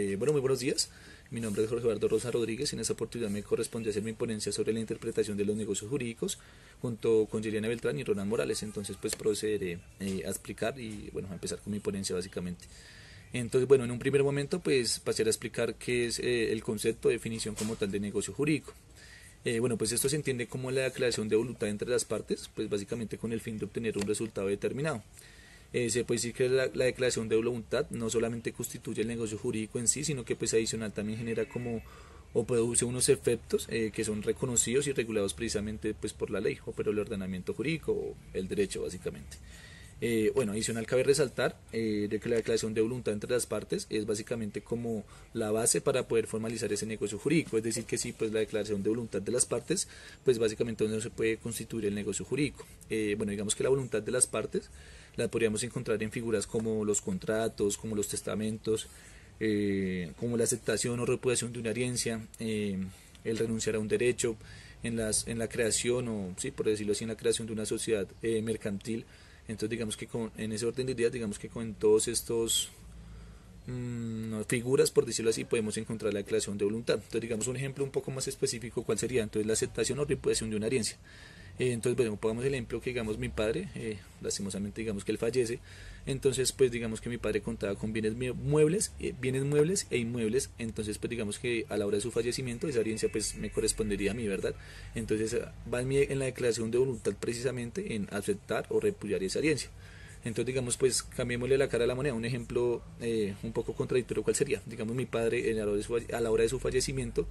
Muy buenos días. Mi nombre es Jorge Eduardo Rosa Rodríguez y en esta oportunidad me corresponde hacer mi ponencia sobre la interpretación de los negocios jurídicos junto con Juliana Beltrán y Ronald Morales. Entonces, pues procederé a explicar y a empezar con mi ponencia básicamente. Entonces, en un primer momento, pues pasaré a explicar qué es el concepto de definición como tal de negocio jurídico. Pues esto se entiende como la declaración de voluntad entre las partes, pues básicamente con el fin de obtener un resultado determinado. Se puede decir que la declaración de voluntad no solamente constituye el negocio jurídico en sí, sino que pues adicional también genera como o produce unos efectos que son reconocidos y regulados precisamente pues por la ley o por el ordenamiento jurídico o el derecho básicamente. Adicional cabe resaltar de que la declaración de voluntad entre las partes es básicamente como la base para poder formalizar ese negocio jurídico, es decir que sí, pues la declaración de voluntad de las partes, pues básicamente no se puede constituir el negocio jurídico. Digamos que la voluntad de las partes la podríamos encontrar en figuras como los contratos, como los testamentos, como la aceptación o repudiación de una herencia, el renunciar a un derecho, en la creación o, sí, por decirlo así, en la creación de una sociedad mercantil. Entonces digamos que en ese orden de ideas, digamos que con todos estos figuras, por decirlo así, podemos encontrar la declaración de voluntad. Entonces digamos un ejemplo un poco más específico, ¿cuál sería? Entonces la aceptación o repudiación de una herencia. Pongamos el ejemplo que digamos mi padre, lastimosamente digamos que él fallece, entonces pues digamos que mi padre contaba con bienes muebles e inmuebles, entonces pues digamos que a la hora de su fallecimiento esa herencia pues me correspondería a mí, ¿verdad? Entonces va en la declaración de voluntad precisamente en aceptar o repudiar esa herencia. Entonces digamos pues cambiémosle la cara a la moneda, un ejemplo un poco contradictorio, ¿cuál sería? Digamos mi padre a la hora de su fallecimiento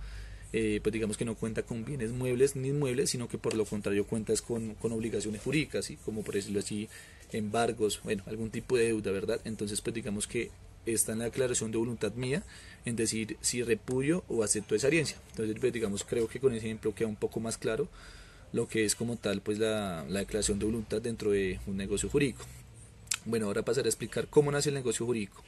pues digamos que no cuenta con bienes muebles ni inmuebles, sino que por lo contrario cuenta con obligaciones jurídicas, ¿sí? Como por decirlo así, embargos, algún tipo de deuda, ¿verdad? Entonces pues digamos que está en la declaración de voluntad mía en decir si repudio o acepto esa herencia. Entonces pues digamos creo que con ese ejemplo queda un poco más claro lo que es como tal pues la declaración de voluntad dentro de un negocio jurídico. Ahora pasaré a explicar cómo nace el negocio jurídico.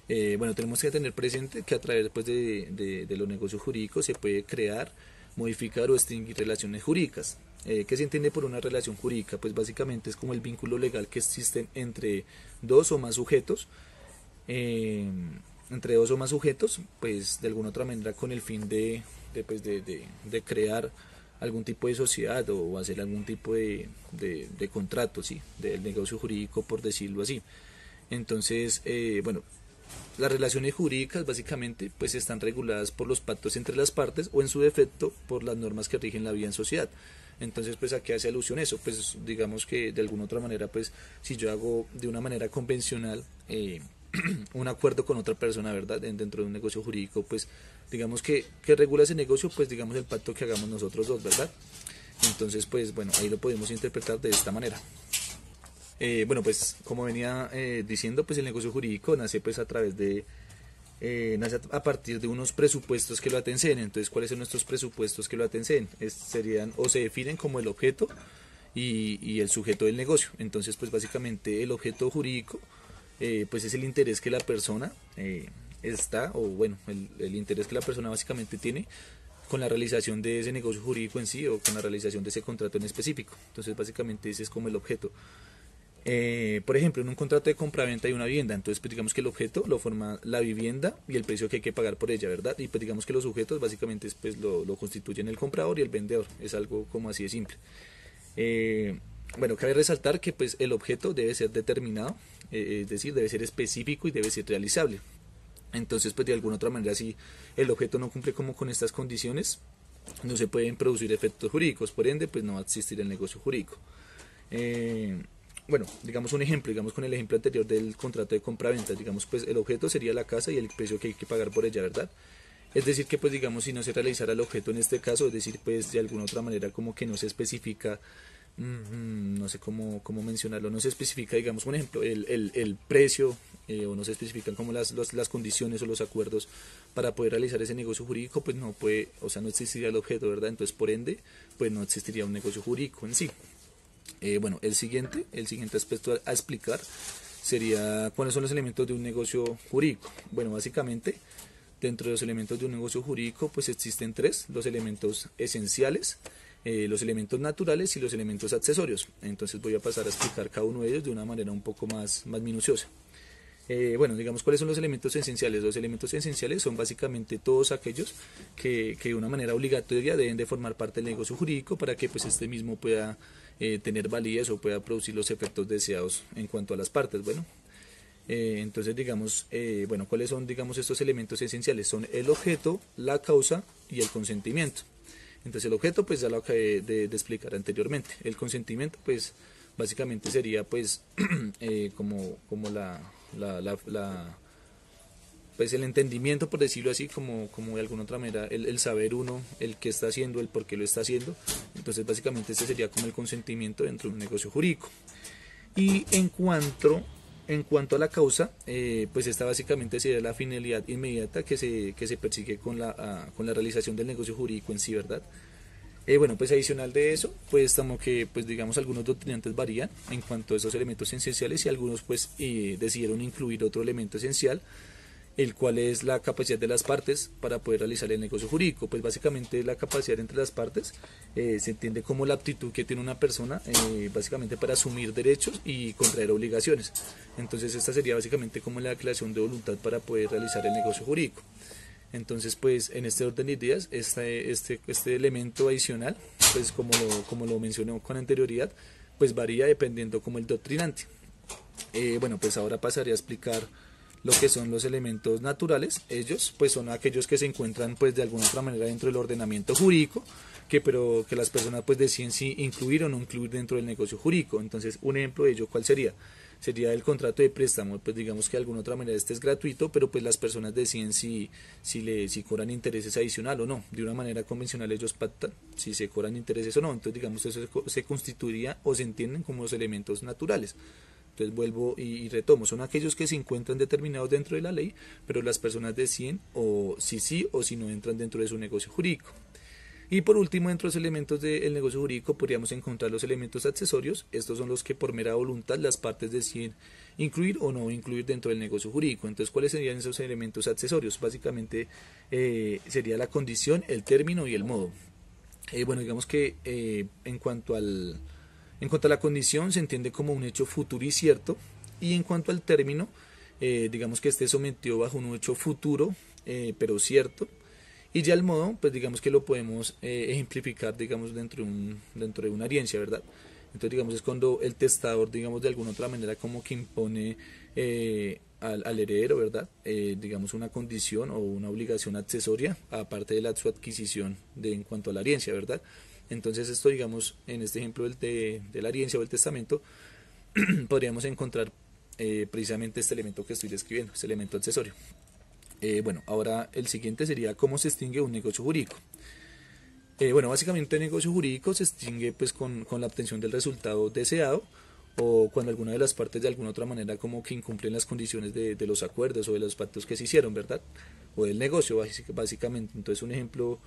Tenemos que tener presente que a través pues, de los negocios jurídicos se puede crear, modificar o extinguir relaciones jurídicas. ¿Qué se entiende por una relación jurídica? Pues básicamente es como el vínculo legal que existe entre dos o más sujetos, pues de alguna otra manera con el fin de crear algún tipo de sociedad o hacer algún tipo de contrato, ¿sí? Del negocio jurídico, por decirlo así. Entonces, las relaciones jurídicas básicamente pues están reguladas por los pactos entre las partes o en su defecto por las normas que rigen la vida en sociedad. Entonces pues a qué hace alusión eso, pues digamos que de alguna otra manera pues si yo hago de una manera convencional un acuerdo con otra persona, ¿verdad? Dentro de un negocio jurídico, pues digamos que regula ese negocio, pues digamos el pacto que hagamos nosotros dos, ¿verdad? Entonces pues ahí lo podemos interpretar de esta manera. Pues como venía diciendo, pues el negocio jurídico nace pues a través de nace a partir de unos presupuestos que lo atencen. Entonces, ¿cuáles son nuestros presupuestos que lo atencen? Serían o se definen como el objeto y el sujeto del negocio. Entonces, pues básicamente el objeto jurídico pues es el interés que la persona el interés que la persona básicamente tiene con la realización de ese negocio jurídico en sí o con la realización de ese contrato en específico. Entonces, básicamente ese es como el objeto. Por ejemplo, en un contrato de compraventa hay una vivienda, entonces pues digamos que el objeto lo forma la vivienda y el precio que hay que pagar por ella, ¿verdad? Y pues digamos que los sujetos básicamente pues lo constituyen el comprador y el vendedor, es algo como así de simple. Cabe resaltar que pues el objeto debe ser determinado, es decir, debe ser específico y debe ser realizable. Entonces pues de alguna otra manera si el objeto no cumple como con estas condiciones, no se pueden producir efectos jurídicos, por ende pues no va a existir el negocio jurídico. Digamos un ejemplo, digamos con el ejemplo anterior del contrato de compra-venta, digamos pues el objeto sería la casa y el precio que hay que pagar por ella, ¿verdad? Es decir que pues digamos si no se realizara el objeto en este caso, es decir pues de alguna otra manera como que no se especifica, no sé cómo mencionarlo, no se especifica digamos un ejemplo, el precio o no se especifican como las condiciones o los acuerdos para poder realizar ese negocio jurídico, pues no puede, o sea no existiría el objeto, ¿verdad? Entonces por ende pues no existiría un negocio jurídico en sí. El siguiente aspecto a explicar sería cuáles son los elementos de un negocio jurídico. Básicamente, dentro de los elementos de un negocio jurídico, pues existen tres: los elementos esenciales, los elementos naturales y los elementos accesorios. Entonces voy a pasar a explicar cada uno de ellos de una manera un poco más minuciosa. Bueno, digamos, ¿cuáles son los elementos esenciales? Los elementos esenciales son básicamente todos aquellos que de una manera obligatoria deben de formar parte del negocio jurídico para que pues este mismo pueda tener validez o pueda producir los efectos deseados en cuanto a las partes. Bueno, entonces digamos, bueno, ¿cuáles son, digamos, estos elementos esenciales? Son el objeto, la causa y el consentimiento. Entonces el objeto pues ya lo acabé de explicar anteriormente. El consentimiento pues básicamente sería pues como pues el entendimiento, por decirlo así, como de alguna otra manera, el saber uno, el qué está haciendo, el por qué lo está haciendo. Entonces básicamente este sería como el consentimiento dentro de un negocio jurídico. Y en cuanto a la causa, pues esta básicamente sería la finalidad inmediata que se persigue con con la realización del negocio jurídico en sí, ¿verdad? Bueno, pues adicional de eso, pues estamos que, pues digamos, algunos doctrinantes varían en cuanto a esos elementos esenciales y algunos pues decidieron incluir otro elemento esencial, el cual es la capacidad de las partes para poder realizar el negocio jurídico. Pues básicamente la capacidad entre las partes se entiende como la aptitud que tiene una persona básicamente para asumir derechos y contraer obligaciones. Entonces esta sería básicamente como la declaración de voluntad para poder realizar el negocio jurídico. Entonces, pues en este orden de ideas, este elemento adicional, pues como lo mencioné con anterioridad, pues varía dependiendo como el doctrinante. Bueno, pues ahora pasaré a explicar lo que son los elementos naturales. Ellos pues son aquellos que se encuentran pues de alguna otra manera dentro del ordenamiento jurídico, pero que las personas pues deciden si incluir o no incluir dentro del negocio jurídico. Entonces, un ejemplo de ello, ¿cuál sería? Sería el contrato de préstamo. Pues digamos que de alguna otra manera este es gratuito, pero pues las personas deciden si cobran intereses adicional o no. De una manera convencional ellos pactan si se cobran intereses o no. Entonces digamos eso se constituiría o se entienden como los elementos naturales. Entonces vuelvo y retomo, son aquellos que se encuentran determinados dentro de la ley, pero las personas deciden o si sí o si no entran dentro de su negocio jurídico. Y por último, dentro de los elementos del negocio jurídico podríamos encontrar los elementos accesorios. Estos son los que por mera voluntad las partes deciden incluir o no incluir dentro del negocio jurídico. Entonces, ¿cuáles serían esos elementos accesorios? Básicamente sería la condición, el término y el modo. Bueno, digamos que en cuanto a la condición se entiende como un hecho futuro y cierto, y en cuanto al término, digamos que esté sometido bajo un hecho futuro, pero cierto. Y ya el modo, pues digamos que lo podemos ejemplificar, digamos, dentro de una audiencia, ¿verdad? Entonces, digamos, es cuando el testador, digamos, de alguna otra manera como que impone al heredero, ¿verdad? Digamos, una condición o una obligación accesoria, aparte de su adquisición en cuanto a la herencia, ¿verdad? Entonces, esto, digamos, en este ejemplo de la herencia o el testamento, podríamos encontrar precisamente este elemento que estoy describiendo, este elemento accesorio. Bueno, ahora el siguiente sería cómo se extingue un negocio jurídico. Bueno, básicamente el negocio jurídico se extingue pues con la obtención del resultado deseado o cuando alguna de las partes de alguna otra manera como que incumplen las condiciones de los acuerdos o de los pactos que se hicieron, ¿verdad? O del negocio, básicamente. Entonces un ejemplo,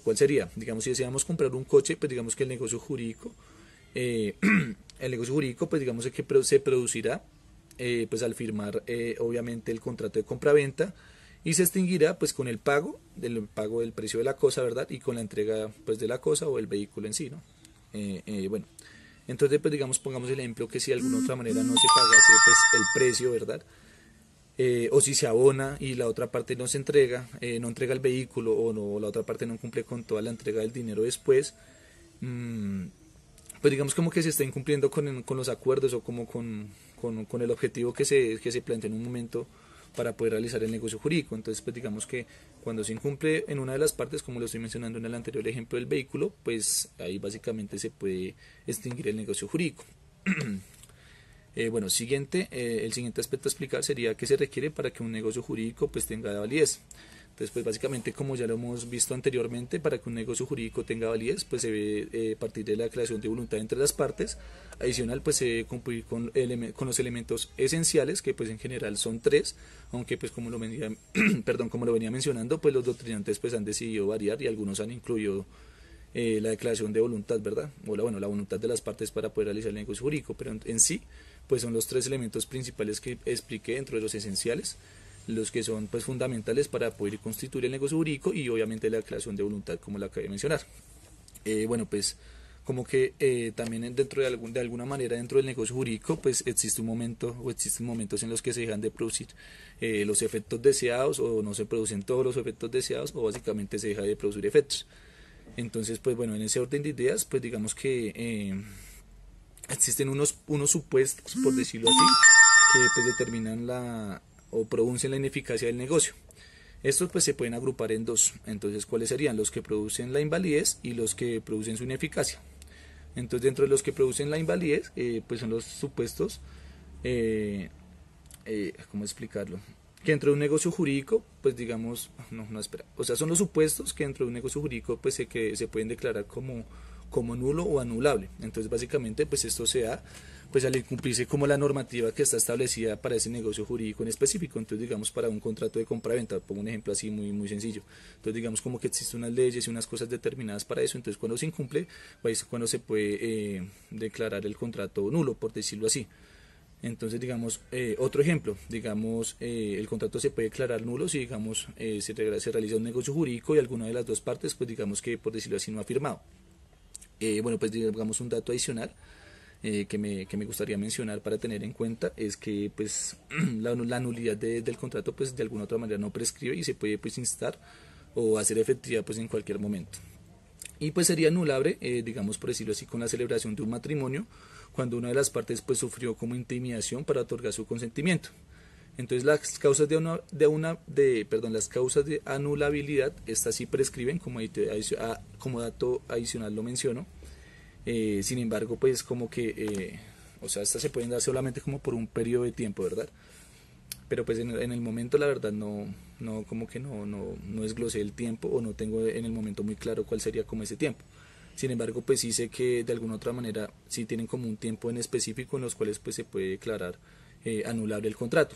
¿cuál sería? Digamos, si deseamos comprar un coche, pues digamos que el negocio jurídico, pues digamos que se producirá pues al firmar obviamente el contrato de compra-venta, y se extinguirá pues con el pago del precio de la cosa, ¿verdad? Y con la entrega pues de la cosa o el vehículo en sí, ¿no? Bueno, entonces pues digamos, pongamos el ejemplo que si de alguna otra manera no se pagase pues el precio, ¿verdad? O si se abona y la otra parte no se entrega, no entrega el vehículo o no, la otra parte no cumple con toda la entrega del dinero después, pues digamos como que se está incumpliendo con los acuerdos o como con el objetivo que se plantea en un momento para poder realizar el negocio jurídico. Entonces, pues digamos que cuando se incumple en una de las partes, como lo estoy mencionando en el anterior ejemplo del vehículo, pues ahí básicamente se puede extinguir el negocio jurídico. Bueno, el siguiente aspecto a explicar sería qué se requiere para que un negocio jurídico pues tenga validez. Entonces, pues básicamente, como ya lo hemos visto anteriormente, para que un negocio jurídico tenga validez, pues se debe partir de la creación de voluntad entre las partes. Adicional, pues se debe cumplir con los elementos esenciales, que pues en general son 3, aunque pues como lo venía mencionando, pues los doctrinantes pues han decidido variar y algunos han incluido la declaración de voluntad, ¿verdad? O la voluntad de las partes para poder realizar el negocio jurídico, pero en sí, pues son los 3 elementos principales que expliqué dentro de los esenciales, los que son pues fundamentales para poder constituir el negocio jurídico, y obviamente la declaración de voluntad, como la acabé de mencionar. Bueno, pues como que también dentro de alguna manera dentro del negocio jurídico pues existe un momento o existen momentos en los que se dejan de producir los efectos deseados, o no se producen todos los efectos deseados, o básicamente se deja de producir efectos. Entonces pues bueno, en ese orden de ideas pues digamos que existen unos supuestos, por decirlo así, que pues determinan o producen la ineficacia del negocio. Estos pues se pueden agrupar en dos. Entonces, ¿cuáles serían? Los que producen la invalidez y los que producen su ineficacia. Entonces, dentro de los que producen la invalidez, pues son los supuestos, ¿cómo explicarlo? Que dentro de un negocio jurídico, pues digamos, no, espera. O sea, son los supuestos que dentro de un negocio jurídico, pues que se pueden declarar como nulo o anulable. Entonces, básicamente, pues esto se da pues al incumplirse como la normativa que está establecida para ese negocio jurídico en específico. Entonces, digamos, para un contrato de compra-venta, pongo un ejemplo así muy sencillo. Entonces, digamos como que existen unas leyes y unas cosas determinadas para eso. Entonces, cuando se incumple, pues es cuando se puede declarar el contrato nulo, por decirlo así. Entonces, digamos, otro ejemplo, digamos, el contrato se puede declarar nulo si, digamos, se realiza un negocio jurídico y alguna de las dos partes, pues digamos que, por decirlo así, no ha firmado. Bueno, pues digamos un dato adicional que me gustaría mencionar para tener en cuenta es que pues la nulidad del contrato pues de alguna otra manera no prescribe y se puede pues instar o hacer efectiva pues en cualquier momento. Y pues sería anulable, digamos por decirlo así, con la celebración de un matrimonio cuando una de las partes pues sufrió como intimidación para otorgar su consentimiento. Entonces las causas las causas de anulabilidad, estas sí prescriben, como dato adicional lo menciono. Sin embargo, pues como que, o sea, estas se pueden dar solamente como por un periodo de tiempo, ¿verdad? Pero pues en el momento la verdad como que no desglosé el tiempo, o no tengo en el momento muy claro cuál sería como ese tiempo. Sin embargo, pues sí sé que de alguna otra manera sí tienen como un tiempo en específico en los cuales pues se puede declarar anulable el contrato.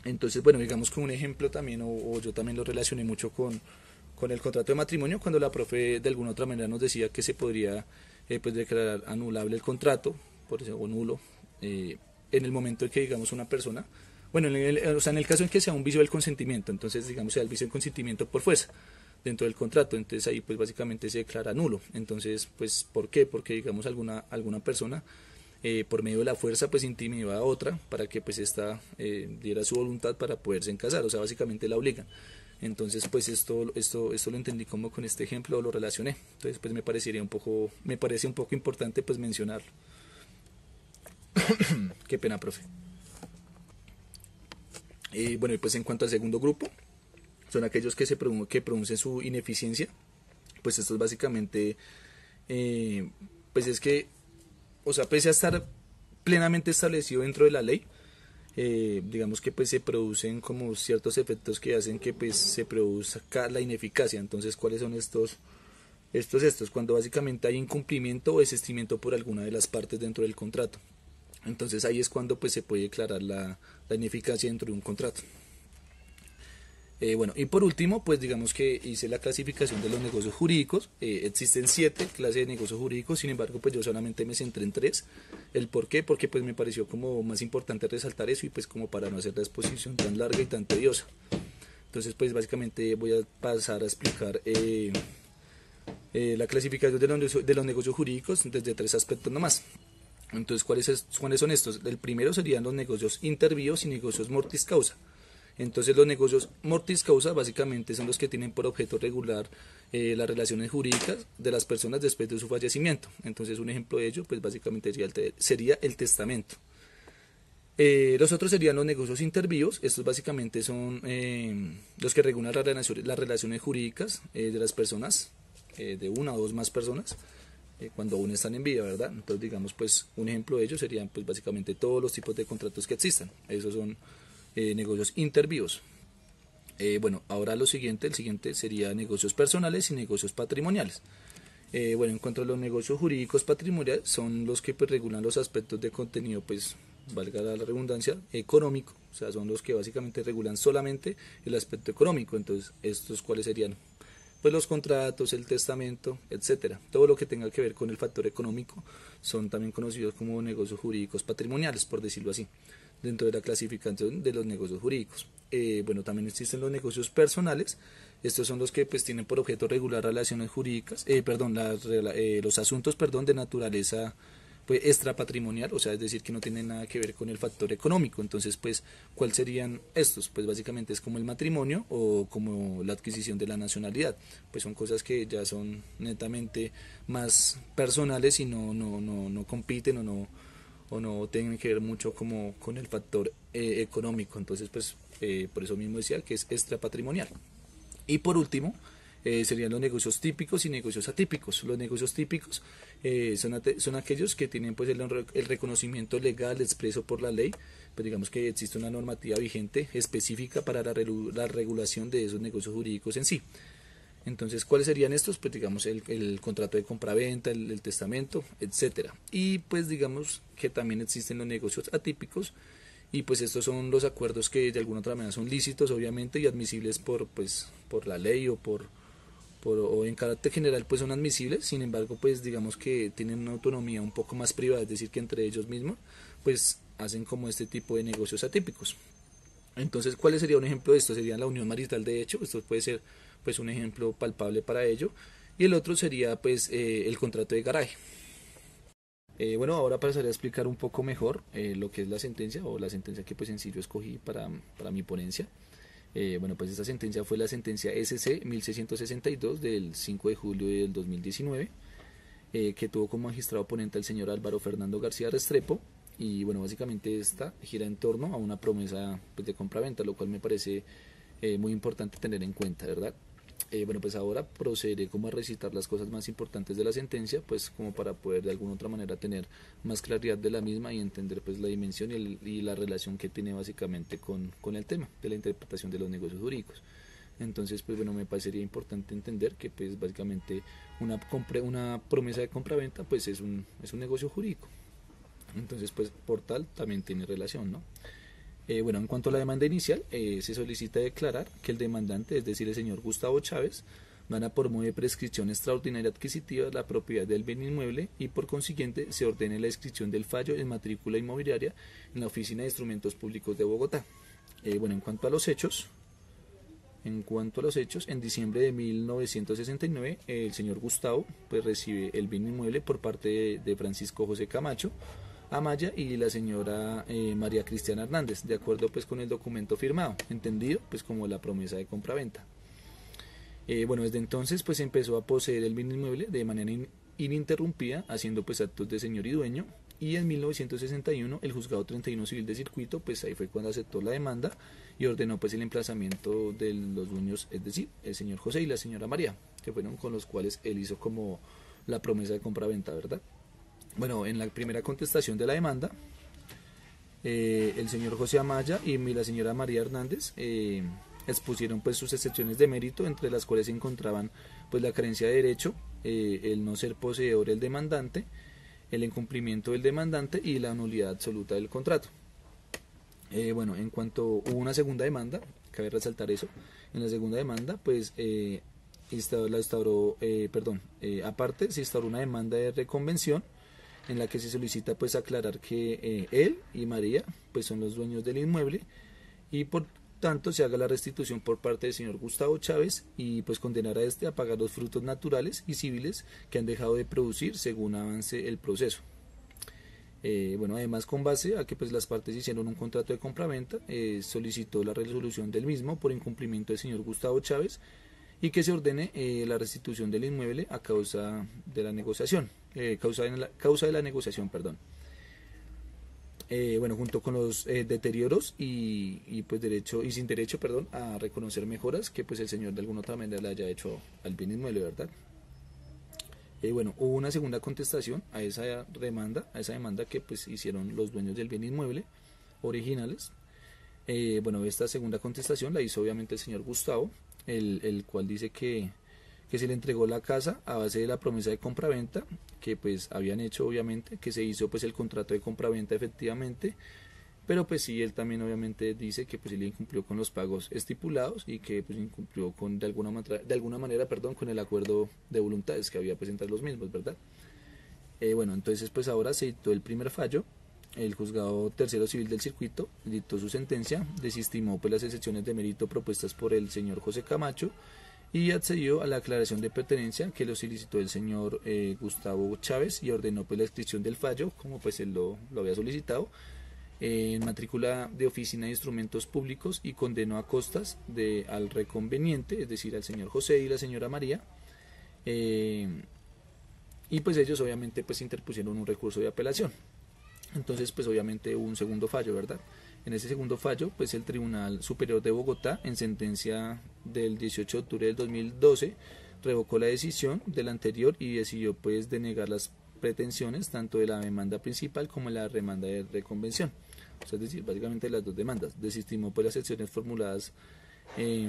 Entonces, bueno, digamos que un ejemplo también, o yo también lo relacioné mucho con el contrato de matrimonio, cuando la profe de alguna otra manera nos decía que se podría pues declarar anulable el contrato, por eso, o nulo, en el momento en que digamos una persona, bueno, o sea, en el caso en que sea un vicio del consentimiento, entonces digamos sea el vicio del consentimiento por fuerza dentro del contrato, entonces ahí pues básicamente se declara nulo. Entonces, pues, ¿por qué? Porque digamos alguna persona por medio de la fuerza pues intimidó a otra para que pues esta diera su voluntad para poderse casar, o sea, básicamente la obligan. Entonces, pues esto lo entendí como con este ejemplo, lo relacioné. Entonces, pues me parece un poco importante pues mencionarlo. Qué pena, profe. Bueno, y pues en cuanto al segundo grupo, son aquellos que que pronuncian su ineficiencia. Pues esto es básicamente, pues es que, o sea, pese a estar plenamente establecido dentro de la ley, digamos que pues se producen como ciertos efectos que hacen que pues se produzca la ineficacia. Entonces, ¿cuáles son estos? Cuando básicamente hay incumplimiento o desistimiento por alguna de las partes dentro del contrato. Entonces ahí es cuando pues se puede declarar la ineficacia dentro de un contrato. Bueno, y por último, pues digamos que hice la clasificación de los negocios jurídicos. Existen 7 clases de negocios jurídicos, sin embargo, pues yo solamente me centré en 3. ¿El por qué? Porque pues me pareció como más importante resaltar eso, y pues como para no hacer la exposición tan larga y tan tediosa. Entonces, pues básicamente voy a pasar a explicar la clasificación de los negocios jurídicos desde 3 aspectos nomás. Entonces, ¿cuáles son estos? El primero serían los negocios intervíos y negocios mortis causa. Entonces, los negocios mortis causa básicamente son los que tienen por objeto regular las relaciones jurídicas de las personas después de su fallecimiento. Entonces, un ejemplo de ello pues básicamente sería el testamento. Los otros serían los negocios intervíos. Estos básicamente son los que regulan las relaciones jurídicas de las personas, de una o dos más personas, cuando aún están en vida, ¿verdad? Entonces, digamos, pues un ejemplo de ello serían pues básicamente todos los tipos de contratos que existan. Esos son negocios intervíos. Bueno, ahora el siguiente sería negocios personales y negocios patrimoniales. Bueno, en cuanto a los negocios jurídicos patrimoniales, son los que pues regulan los aspectos de contenido, pues valga la redundancia, económico. O sea, son los que básicamente regulan solamente el aspecto económico. Entonces, ¿estos cuáles serían? Pues los contratos, el testamento, etcétera. Todo lo que tenga que ver con el factor económico son también conocidos como negocios jurídicos patrimoniales, por decirlo así. dentro de la clasificación de los negocios jurídicos. Bueno, también existen los negocios personales. Estos son los que pues tienen por objeto regular relaciones jurídicas, los asuntos, de naturaleza pues extrapatrimonial, o sea, es decir, que no tienen nada que ver con el factor económico. Entonces, pues, ¿cuáles serían estos? Pues básicamente es como el matrimonio o como la adquisición de la nacionalidad. Pues son cosas que ya son netamente más personales y no compiten o no tienen que ver mucho como con el factor económico. Entonces, pues, por eso mismo decía que es extrapatrimonial. Y por último, serían los negocios típicos y negocios atípicos. Los negocios típicos son aquellos que tienen pues el reconocimiento legal expreso por la ley. Pues digamos que existe una normativa vigente específica para la regulación de esos negocios jurídicos en sí. Entonces, ¿cuáles serían estos? Pues digamos el contrato de compraventa, el testamento, etcétera. Y pues digamos que también existen los negocios atípicos, y pues estos son los acuerdos que de alguna otra manera son lícitos, obviamente, y admisibles por la ley o en carácter general pues son admisibles. Sin embargo, pues digamos que tienen una autonomía un poco más privada, es decir, que entre ellos mismos pues hacen como este tipo de negocios atípicos. Entonces, ¿cuál sería un ejemplo de esto? Sería la unión marital de hecho. Esto puede ser pues un ejemplo palpable para ello. Y el otro sería pues el contrato de garaje. Bueno, ahora pasaré a explicar un poco mejor lo que es la sentencia, o la sentencia que pues en sí yo escogí para mi ponencia. Bueno, pues esta sentencia fue la sentencia SC 1662 del 5 de julio del 2019, que tuvo como magistrado ponente al señor Álvaro Fernando García Restrepo. Y bueno, básicamente esta gira en torno a una promesa pues, de compraventa, lo cual me parece muy importante tener en cuenta, ¿verdad? Bueno, pues ahora procederé como a recitar las cosas más importantes de la sentencia, pues como para poder de alguna otra manera tener más claridad de la misma y entender pues la dimensión y la relación que tiene básicamente con el tema de la interpretación de los negocios jurídicos. Entonces, pues bueno, me parecería importante entender que pues básicamente una promesa de compraventa pues es un negocio jurídico. Entonces, pues por tal también tiene relación, ¿no? Bueno, en cuanto a la demanda inicial, se solicita declarar que el demandante, es decir, el señor Gustavo Chávez, gana por modo de prescripción extraordinaria adquisitiva la propiedad del bien inmueble y por consiguiente se ordene la inscripción del fallo en matrícula inmobiliaria en la Oficina de Instrumentos Públicos de Bogotá. Bueno, en cuanto a los hechos, en diciembre de 1969, el señor Gustavo pues recibe el bien inmueble por parte de Francisco José Camacho Amaya y la señora María Cristiana Hernández, de acuerdo pues con el documento firmado, entendido pues como la promesa de compraventa. Bueno, desde entonces pues empezó a poseer el bien inmueble de manera ininterrumpida, haciendo pues actos de señor y dueño, y en 1961 el juzgado 31 civil de circuito pues ahí fue cuando aceptó la demanda y ordenó pues el emplazamiento de los dueños, es decir, el señor José y la señora María, que fueron con los cuales él hizo como la promesa de compraventa, ¿verdad? Bueno, en la primera contestación de la demanda, el señor José Amaya y la señora María Hernández expusieron pues sus excepciones de mérito, entre las cuales se encontraban pues la carencia de derecho, el no ser poseedor el demandante, el incumplimiento del demandante y la nulidad absoluta del contrato. Bueno, en cuanto hubo una segunda demanda, cabe resaltar eso, en la segunda demanda pues aparte se instauró una demanda de reconvención en la que se solicita pues aclarar que él y María pues son los dueños del inmueble y por tanto se haga la restitución por parte del señor Gustavo Chávez y pues condenar a este a pagar los frutos naturales y civiles que han dejado de producir según avance el proceso. Bueno, además con base a que pues las partes hicieron un contrato de compraventa, solicitó la resolución del mismo por incumplimiento del señor Gustavo Chávez y que se ordene la restitución del inmueble a causa de la negociación, causa de la negociación, perdón. Bueno, junto con los deterioros y pues sin derecho, perdón, a reconocer mejoras que pues el señor de alguna otra manera le haya hecho al bien inmueble, ¿verdad? Bueno, hubo una segunda contestación a esa demanda que pues hicieron los dueños del bien inmueble originales. Bueno, esta segunda contestación la hizo obviamente el señor Gustavo, el cual dice que se le entregó la casa a base de la promesa de compraventa que pues habían hecho, obviamente, que se hizo pues el contrato de compraventa efectivamente, pero pues sí, él también obviamente dice que pues él incumplió con los pagos estipulados y que pues incumplió de alguna manera, con el acuerdo de voluntades que había pues entre los mismos, ¿verdad? Bueno, entonces pues ahora se dictó el primer fallo el juzgado tercero civil del circuito dictó su sentencia, desestimó pues las excepciones de mérito propuestas por el señor José Camacho y accedió a la aclaración de pertenencia que lo solicitó el señor Gustavo Chávez y ordenó pues la inscripción del fallo, como pues él lo había solicitado, en matrícula de oficina de instrumentos públicos y condenó a costas al reconveniente, es decir, al señor José y la señora María, y pues ellos obviamente pues interpusieron un recurso de apelación. Entonces pues obviamente hubo un segundo fallo, ¿verdad? En ese segundo fallo pues el Tribunal Superior de Bogotá, en sentencia del 18 de octubre del 2012, revocó la decisión del anterior y decidió pues denegar las pretensiones tanto de la demanda principal como de la demanda de reconvención, o sea, es decir, básicamente las dos demandas. Desestimó pues las acciones formuladas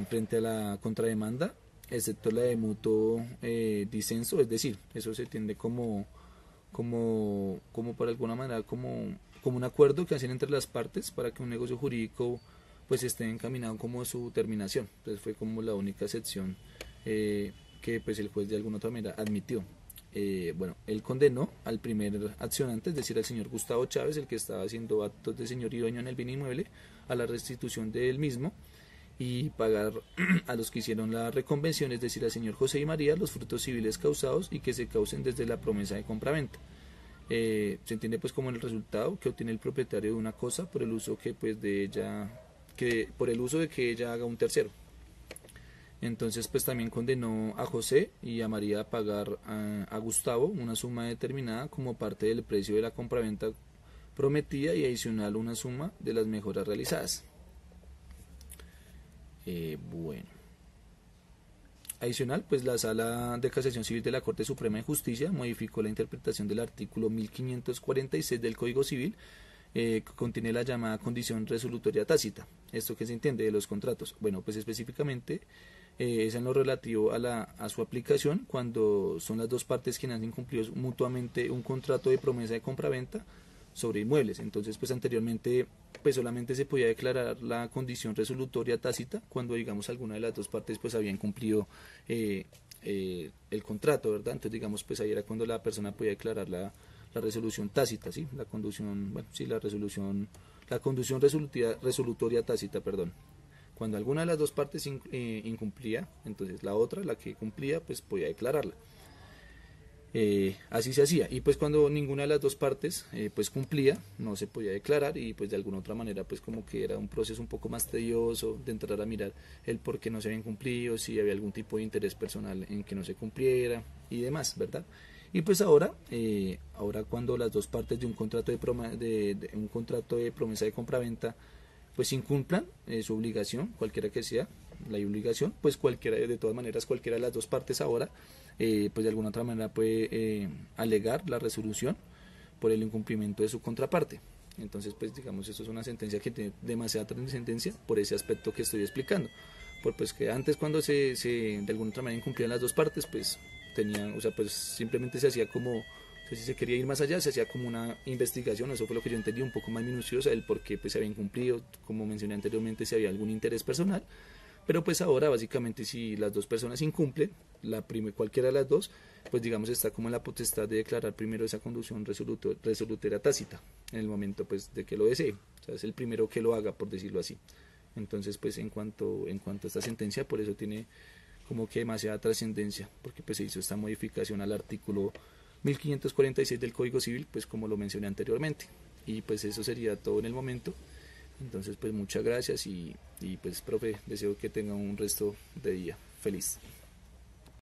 frente a la contrademanda, excepto la de mutuo disenso, es decir, eso se entiende como por alguna manera como un acuerdo que hacen entre las partes para que un negocio jurídico pues esté encaminado como a su terminación. Entonces fue como la única excepción que pues el juez de alguna otra manera admitió. Bueno, él condenó al primer accionante, es decir, al señor Gustavo Chávez, el que estaba haciendo actos de señor y dueño en el bien inmueble, a la restitución del mismo y pagar a los que hicieron la reconvención, es decir, al señor José y María, los frutos civiles causados y que se causen desde la promesa de compraventa. Se entiende pues como el resultado que obtiene el propietario de una cosa por el uso que pues de ella, que por el uso de que ella haga un tercero. Entonces pues también condenó a José y a María a pagar a Gustavo una suma determinada como parte del precio de la compraventa prometida y adicional una suma de las mejoras realizadas. Bueno. Adicional, pues la Sala de Casación Civil de la Corte Suprema de Justicia modificó la interpretación del artículo 1546 del Código Civil, que contiene la llamada condición resolutoria tácita. ¿Esto qué se entiende de los contratos? Bueno, pues específicamente es en lo relativo a su aplicación cuando son las dos partes quienes han incumplido mutuamente un contrato de promesa de compraventa sobre inmuebles. Entonces pues anteriormente pues solamente se podía declarar la condición resolutoria tácita cuando digamos alguna de las dos partes pues había incumplido el contrato, ¿verdad? Entonces digamos pues ahí era cuando la persona podía declarar la resolución tácita, ¿sí? La conducción, bueno, sí, la conducción resolutoria tácita, perdón. Cuando alguna de las dos partes incumplía, entonces la otra, la que cumplía, pues podía declararla. Así se hacía, y pues cuando ninguna de las dos partes pues cumplía, no se podía declarar, y pues de alguna otra manera pues como que era un proceso un poco más tedioso de entrar a mirar el por qué no se habían cumplido, si había algún tipo de interés personal en que no se cumpliera y demás, ¿verdad? Y pues ahora cuando las dos partes de un contrato un contrato de promesa de compraventa pues incumplan su obligación, cualquiera que sea la obligación, pues de todas maneras cualquiera de las dos partes ahora pues de alguna otra manera puede alegar la resolución por el incumplimiento de su contraparte. Entonces pues digamos esto es una sentencia que tiene demasiada trascendencia por ese aspecto que estoy explicando, pues que antes cuando se de alguna otra manera incumplían las dos partes pues pues simplemente se hacía como, o sea, si se quería ir más allá, se hacía como una investigación, eso fue lo que yo entendí, un poco más minuciosa, el por qué pues se había incumplido, como mencioné anteriormente, si había algún interés personal, pero pues ahora básicamente si las dos personas incumplen, cualquiera de las dos, pues digamos está como en la potestad de declarar primero esa conducción resolutoria tácita, en el momento pues de que lo desee, o sea, es el primero que lo haga, por decirlo así. Entonces pues en cuanto a esta sentencia, por eso tiene como que demasiada trascendencia, porque pues se hizo esta modificación al artículo 1546 del Código Civil, pues como lo mencioné anteriormente, y pues eso sería todo en el momento. Entonces pues muchas gracias y pues profe, deseo que tenga un resto de día feliz.